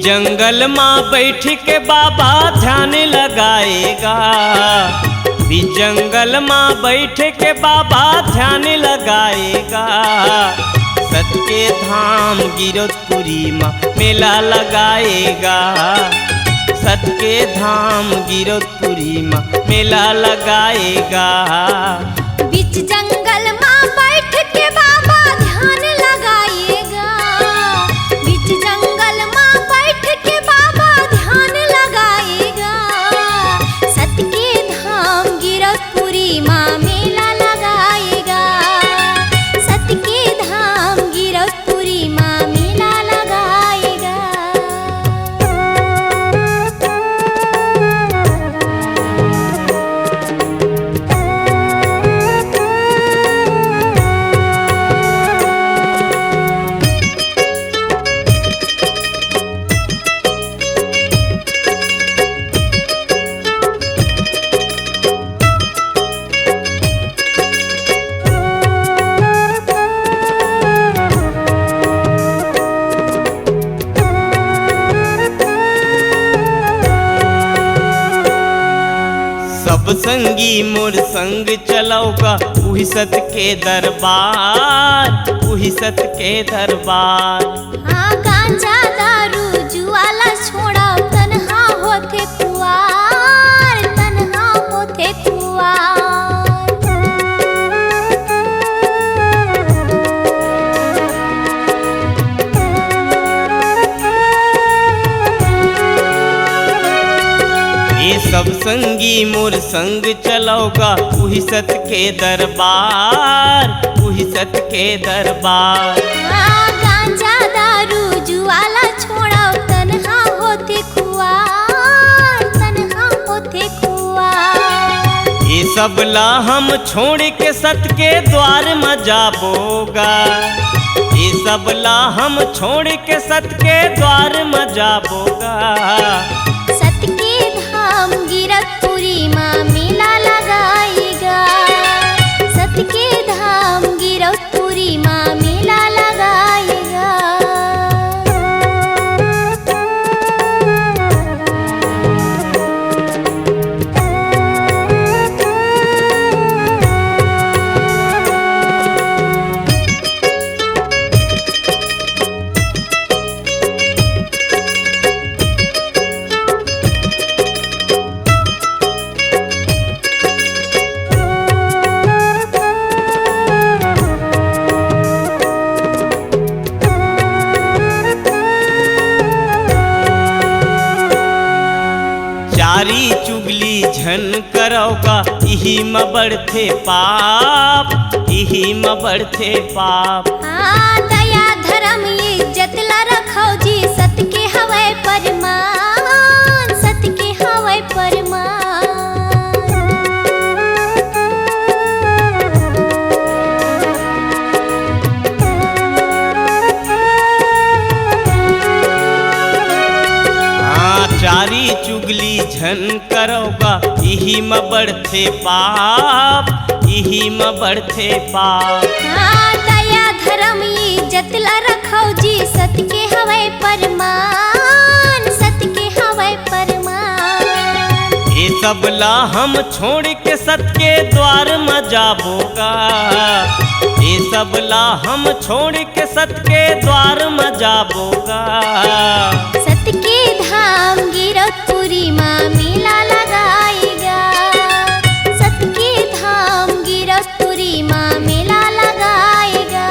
जंगल माँ बैठ के बाबा ध्यान लगाएगा। भी जंगल माँ बैठ के बाबा ध्यान लगाएगा। सत के धाम गिरौदपुरी माँ मेला लगाएगा। सत के धाम गिरौदपुरी माँ मेला लगाएगा। बीच जंगल माँ बैठ के बाबा ध्यान लगाएगा। बीच जंगल माँ बैठ के बाबा ध्यान लगाएगा। सत के धाम गिरौदपुरी माँ मेला लगाएगा। सत के धाम गिरौदपुरी माँ मेला लगाएगा। सब संगी मोर संग चलौगा उही सत के दरबार। उही सत के दरबार। हाँ गांजा दारू जुआला छोड़ा तन्हा होते कुआर। तन्हा होते कुआर। ये सब संगी मोर संग चलौगा उही सत के दरबार। उही सत के दरबार। हाँ गांजा दारू जुआला छोड़ा तन्हा होते कुआर। तन्हा होते कुआर। ये सब ला हम छोड़ के सत के द्वार में जाबोगा। ये सब ला हम छोड़ के सत के द्वार में जाबोगा। सत के धाम गिरौदपुरी माँ मेला लगाएगा। सत के धाम गिरौदपुरी माँ मेला लगाएगा। चारी चुगली झन करौगा इही में बढ़ते पाप। इही में बढ़ते पाप। हाँ दया धर्म इज्जत ला रखो जी। सत के हवै परमान। सत के हवै परमान। चारी चुगली झन करौगा इही में बढ़ते पाप। इही में बढ़ते पाप। हाँ दया धर्म इज्जत ला रखो जी। सत के हवै परमान। सत के हवै परमान। ये सब ला हम छोड़ के सत के द्वार में जाबोगा। ये सब ला हम छोड़ के सत के द्वार में जाबोगा। सत के धाम गिरौदपुरी माँ मेला लगाएगा। सत के धाम गिरौदपुरी माँ मेला लगाएगा।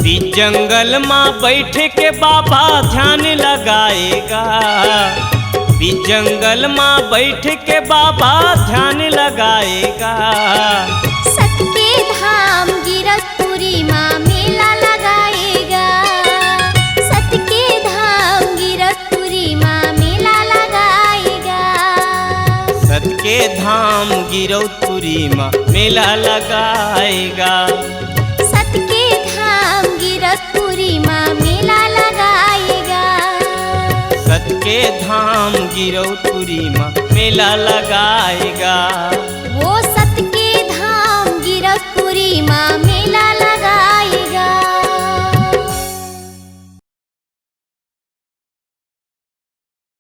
बीच जंगल माँ बैठ के बाबा ध्यान लगाएगा। बीच जंगल माँ बैठ के बाबा ध्यान लगाएगा। सत के धाम गिरौदपुरी माँ मेला लगाएगा। सत के धाम गिरौदपुरी माँ मेला लगाएगा। सत के धाम गिरौदपुरी माँ मेला लगाएगा। सत के धाम गिरौदपुरी माँ मेला लगाएगा। सत के धाम गिरौदपुरी माँ मेला लगाएगा। वो सत के धाम गिरौदपुरी माँ